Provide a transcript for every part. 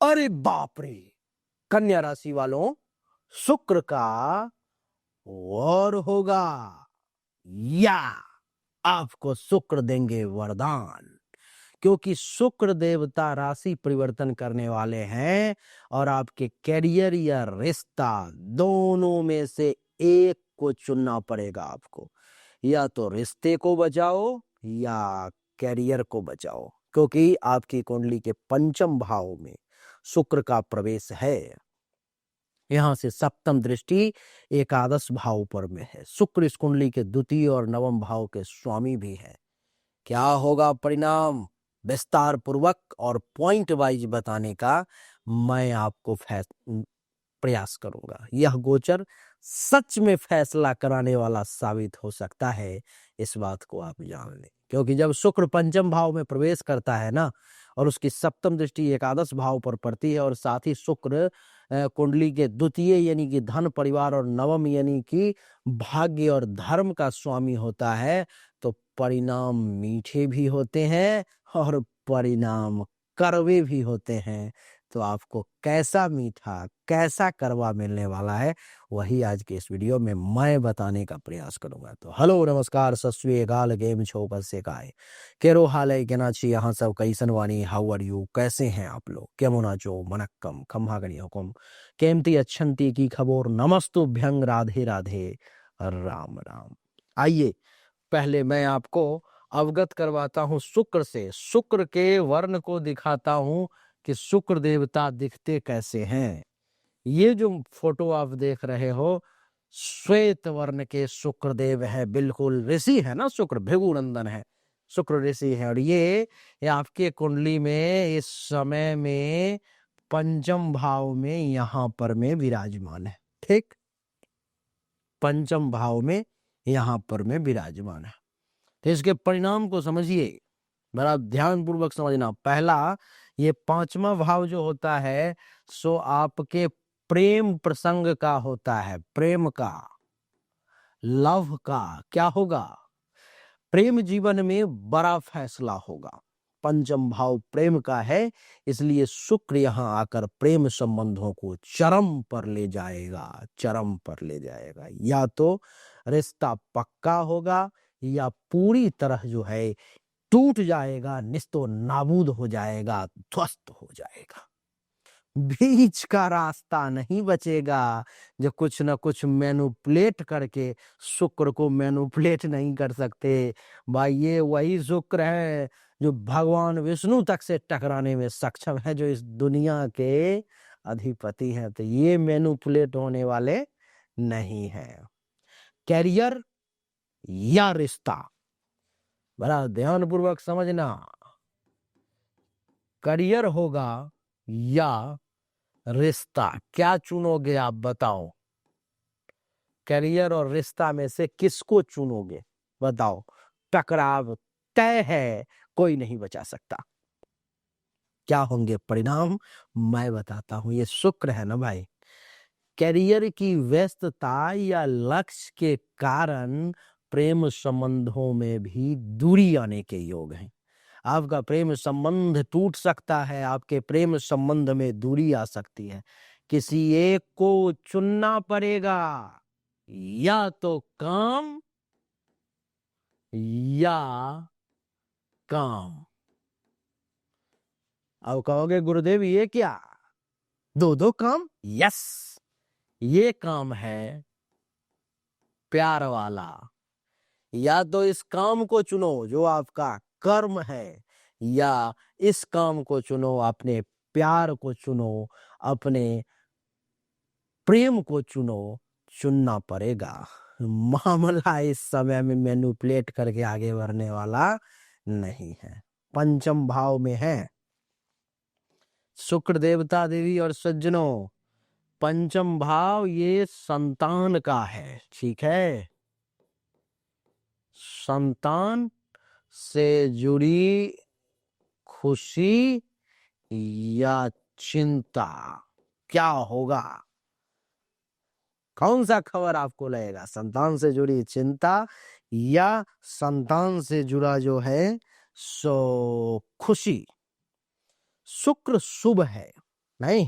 अरे बाप रे, कन्या राशि वालों, शुक्र का और होगा या आपको शुक्र देंगे वरदान, क्योंकि शुक्र देवता राशि परिवर्तन करने वाले हैं और आपके कैरियर या रिश्ता दोनों में से एक को चुनना पड़ेगा आपको। या तो रिश्ते को बचाओ या कैरियर को बचाओ, क्योंकि आपकी कुंडली के पंचम भाव में शुक्र का प्रवेश है। यहां से सप्तम दृष्टि एकादश भाव पर में है। शुक्र इस कुंडली के द्वितीय और नवम भाव के स्वामी भी है। क्या होगा परिणाम, विस्तार पूर्वक और पॉइंट वाइज बताने का मैं आपको प्रयास करूंगा। यह गोचर सच में फैसला कराने वाला साबित हो सकता है, इस बात को आप जान लें। क्योंकि जब शुक्र पंचम भाव में प्रवेश करता है ना, और उसकी सप्तम दृष्टि एकादश भाव पर पड़ती है, और साथ ही शुक्र कुंडली के द्वितीय यानी कि धन परिवार और नवम यानी कि भाग्य और धर्म का स्वामी होता है, तो परिणाम मीठे भी होते हैं और परिणाम कड़वे भी होते हैं। तो आपको कैसा मीठा कैसा कड़वा मिलने वाला है, वही आज के इस वीडियो में मैं बताने का प्रयास करूंगा। तो हेलो नमस्कार सत श्री अकाल, गेम छो पर से काय केरो हाल है कहना चाहिए यहाँ सब कैसन वानी, हाउ आर यू, कैसे हैं आप लोग, केमो नाचो मनक्कम खम्हागणी हुकुम केमती अच्छंती की खबर, नमस्तुभ्यंग राधे राधे राम राम। आइए पहले मैं आपको अवगत करवाता हूं शुक्र से, शुक्र के वर्ण को दिखाता हूं कि शुक्र देवता दिखते कैसे हैं। ये जो फोटो आप देख रहे हो, श्वेत वर्ण के शुक्र देव है, बिल्कुल ऋषि है ना, शुक्र भृगुनंदन है, शुक्र ऋषि है। और ये आपके कुंडली में इस समय में पंचम भाव में यहां पर में विराजमान है। ठीक, पंचम भाव में यहां पर में विराजमान है। तो इसके परिणाम को समझिए, बड़ा ध्यान पूर्वक समझना। पहला, ये पांचवा भाव जो होता है सो आपके प्रेम प्रसंग का होता है, प्रेम का, लव का। क्या होगा, प्रेम जीवन में बड़ा फैसला होगा। पंचम भाव प्रेम का है, इसलिए शुक्र यहां आकर प्रेम संबंधों को चरम पर ले जाएगा, चरम पर ले जाएगा। या तो रिश्ता पक्का होगा या पूरी तरह जो है टूट जाएगा, निस्तो नाबूद हो जाएगा, ध्वस्त हो जाएगा। बीच का रास्ता नहीं बचेगा। जो कुछ न कुछ मैनुपुलेट करके शुक्र को मैनुपुलेट नहीं कर सकते भाई, ये वही शुक्र है जो भगवान विष्णु तक से टकराने में सक्षम है, जो इस दुनिया के अधिपति हैं। तो ये मैनुपुलेट होने वाले नहीं है। कैरियर या रिश्ता, बड़ा ध्यान पूर्वक समझना, करियर होगा या रिश्ता, क्या चुनोगे आप बताओ। करियर और रिश्ता में से किसको चुनोगे बताओ। टकराव तय है, कोई नहीं बचा सकता। क्या होंगे परिणाम, मैं बताता हूं। ये शुक्र है ना भाई, करियर की व्यस्तता या लक्ष्य के कारण प्रेम संबंधों में भी दूरी आने के योग हैं। आपका प्रेम संबंध टूट सकता है, आपके प्रेम संबंध में दूरी आ सकती है। किसी एक को चुनना पड़ेगा, या तो काम या काम। अब कहोगे गुरुदेव ये क्या, दो दो काम? यस, ये काम है प्यार वाला। या तो इस काम को चुनो जो आपका कर्म है, या इस काम को चुनो, अपने प्यार को चुनो, अपने प्रेम को चुनो। चुनना पड़ेगा। मामला इस समय में मैनिपुलेट करके आगे बढ़ने वाला नहीं है। पंचम भाव में है शुक्र देवता देवी और सज्जनों। पंचम भाव ये संतान का है, ठीक है, संतान से जुड़ी खुशी या चिंता। क्या होगा, कौन सा खबर आपको लगेगा, संतान से जुड़ी चिंता या संतान से जुड़ा जो है सो खुशी। शुक्र शुभ है, नहीं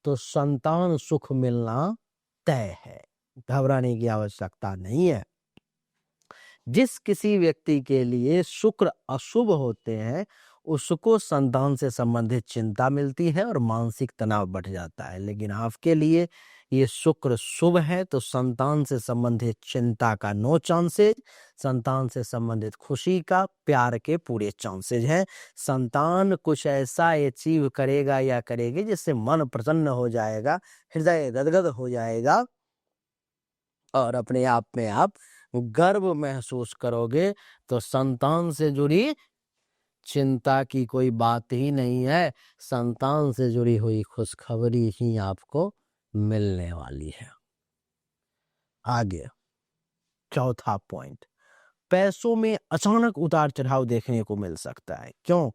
तो संतान सुख मिलना तय है, घबराने की आवश्यकता नहीं है। जिस किसी व्यक्ति के लिए शुक्र अशुभ होते हैं उसको संतान से संबंधित चिंता मिलती है और मानसिक तनाव बढ़ जाता है, लेकिन आपके लिए ये शुक्र शुभ है तो संतान से संबंधित चिंता का नो चांसेज, संतान से संबंधित खुशी का, प्यार के पूरे चांसेज हैं। संतान कुछ ऐसा अचीव करेगा या करेगी जिससे मन प्रसन्न हो जाएगा, हृदय गदगद हो जाएगा और अपने आप में आप गर्व महसूस करोगे। तो संतान से जुड़ी चिंता की कोई बात ही नहीं है, संतान से जुड़ी हुई खुशखबरी ही आपको मिलने वाली है। आगे चौथा पॉइंट, पैसों में अचानक उतार चढ़ाव देखने को मिल सकता है। क्यों?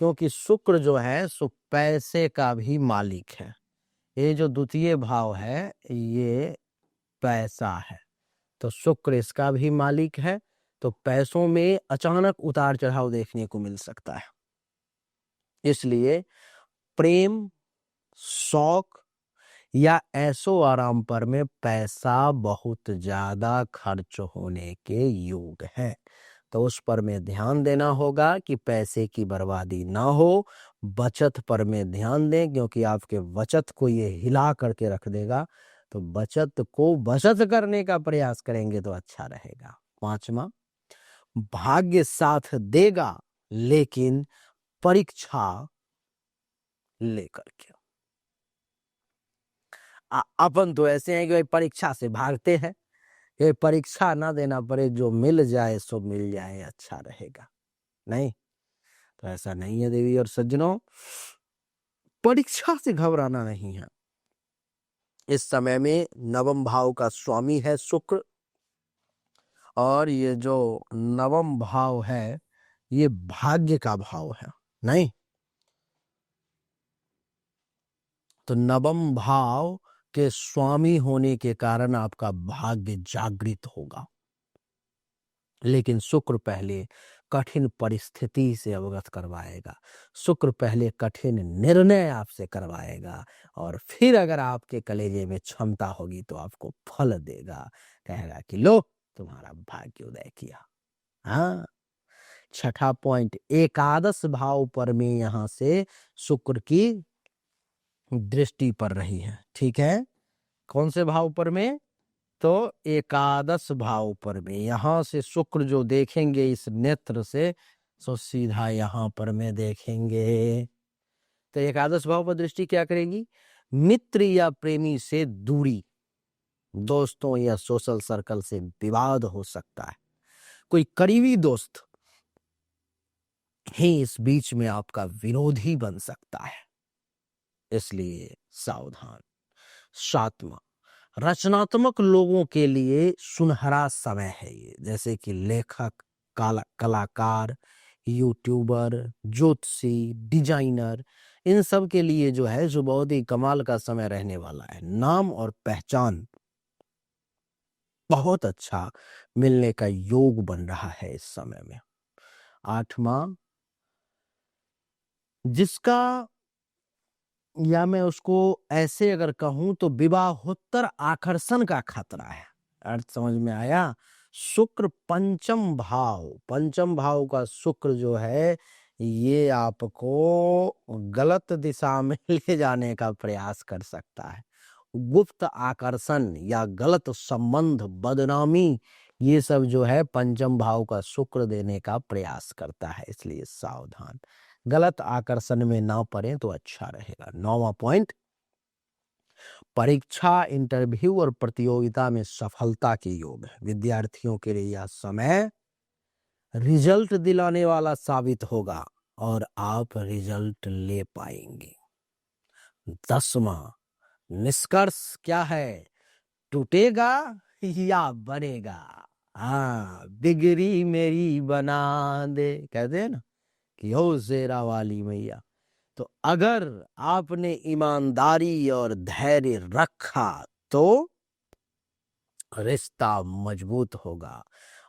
क्योंकि शुक्र जो है सो पैसे का भी मालिक है। ये जो द्वितीय भाव है ये पैसा है, तो शुक्र इसका भी मालिक है, तो पैसों में अचानक उतार चढ़ाव देखने को मिल सकता है। इसलिए प्रेम, शौक या ऐशो आराम पर में पैसा बहुत ज्यादा खर्च होने के योग है, तो उस पर में ध्यान देना होगा कि पैसे की बर्बादी ना हो। बचत पर में ध्यान दें क्योंकि आपके बचत को ये हिला करके रख देगा, तो बचत को बचत करने का प्रयास करेंगे तो अच्छा रहेगा। पांचवा, भाग्य साथ देगा लेकिन परीक्षा लेकर के। अपन तो ऐसे हैं कि भाई परीक्षा से भागते हैं, ये परीक्षा ना देना पड़े, जो मिल जाए सो मिल जाए, अच्छा रहेगा। नहीं तो ऐसा नहीं है देवी और सज्जनों, परीक्षा से घबराना नहीं है। इस समय में नवम भाव का स्वामी है शुक्र, और ये जो नवम भाव है ये भाग्य का भाव है। नहीं तो नवम भाव के स्वामी होने के कारण आपका भाग्य जागृत होगा, लेकिन शुक्र पहले कठिन परिस्थिति से अवगत करवाएगा, शुक्र पहले कठिन निर्णय आपसे करवाएगा और फिर अगर आपके कलेजे में क्षमता होगी तो आपको फल देगा, कहेगा कि लो तुम्हारा भाग्योदय किया। हाँ, छठा पॉइंट, एकादश भाव पर में यहां से शुक्र की दृष्टि पड़ रही है। ठीक है, कौन से भाव पर में? तो एकादश भाव पर में यहां से शुक्र जो देखेंगे इस नेत्र से, तो सीधा यहां पर में देखेंगे। तो एकादश भाव पर दृष्टि क्या करेगी? मित्र या प्रेमी से दूरी, दोस्तों या सोशल सर्कल से विवाद हो सकता है, कोई करीबी दोस्त ही इस बीच में आपका विरोधी बन सकता है, इसलिए सावधान। सातवां, रचनात्मक लोगों के लिए सुनहरा समय है ये, जैसे कि लेखक, कलाकार, यूट्यूबर, ज्योतिषी, डिजाइनर, इन सब के लिए जो है जो बहुत ही कमाल का समय रहने वाला है। नाम और पहचान बहुत अच्छा मिलने का योग बन रहा है इस समय में। आठवां, जिसका, या मैं उसको ऐसे अगर कहूं तो विवाहोत्तर आकर्षण का खतरा है। अर्थ समझ में आया? शुक्र पंचम भाव का शुक्र जो है ये आपको गलत दिशा में ले जाने का प्रयास कर सकता है। गुप्त आकर्षण या गलत संबंध, बदनामी, ये सब जो है पंचम भाव का शुक्र देने का प्रयास करता है, इसलिए सावधान, गलत आकर्षण में ना पड़े तो अच्छा रहेगा। नौवां पॉइंट, परीक्षा, इंटरव्यू और प्रतियोगिता में सफलता के योग है। विद्यार्थियों के लिए यह समय रिजल्ट दिलाने वाला साबित होगा और आप रिजल्ट ले पाएंगे। 10वां निष्कर्ष क्या है? टूटेगा या बनेगा। हाँ, बिगड़ी मेरी बना दे, कहते हैं ना कि हो शेरा वाली मैया। तो अगर आपने ईमानदारी और धैर्य रखा तो रिश्ता मजबूत होगा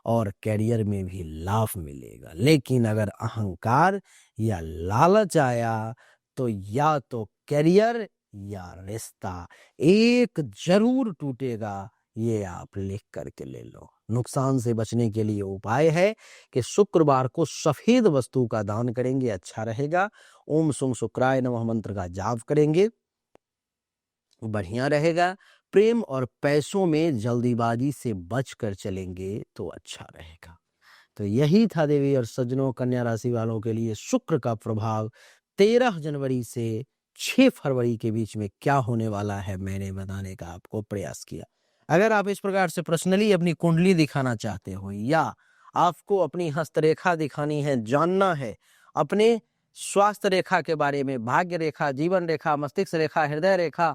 और करियर में भी लाभ मिलेगा, लेकिन अगर अहंकार या लालच आया तो या तो करियर या रिश्ता, एक जरूर टूटेगा, ये आप लिख करके ले लो। नुकसान से बचने के लिए उपाय है कि शुक्रवार को सफेद वस्तु का दान करेंगे, अच्छा रहेगा। ओम सुं शुक्राय नमः मंत्र का जाप करेंगे, बढ़िया रहेगा। प्रेम और पैसों में जल्दीबाजी से बचकर चलेंगे तो अच्छा रहेगा। तो यही था देवी और सज्जनों, कन्या राशि वालों के लिए शुक्र का प्रभाव 13 जनवरी से 6 फरवरी के बीच में क्या होने वाला है, मैंने बताने का आपको प्रयास किया। अगर आप इस प्रकार से पर्सनली अपनी कुंडली दिखाना चाहते हो या आपको अपनी हस्तरेखा दिखानी है, जानना है अपने स्वास्थ्य रेखा के बारे में, भाग्य रेखा, जीवन रेखा, मस्तिष्क रेखा, हृदय रेखा,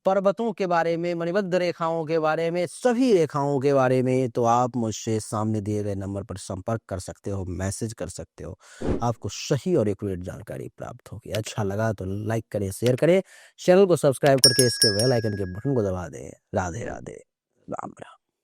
पर्वतों के बारे में, मणिबद्ध रेखाओं के बारे में, सभी रेखाओं के बारे में, तो आप मुझसे सामने दिए गए नंबर पर संपर्क कर सकते हो, मैसेज कर सकते हो। आपको सही और एक्यूरेट जानकारी प्राप्त होगी। अच्छा लगा तो लाइक करें, शेयर करें, चैनल को सब्सक्राइब करके इसके बेल आइकन के बटन को दबा दें। राधे राधे, राम राम।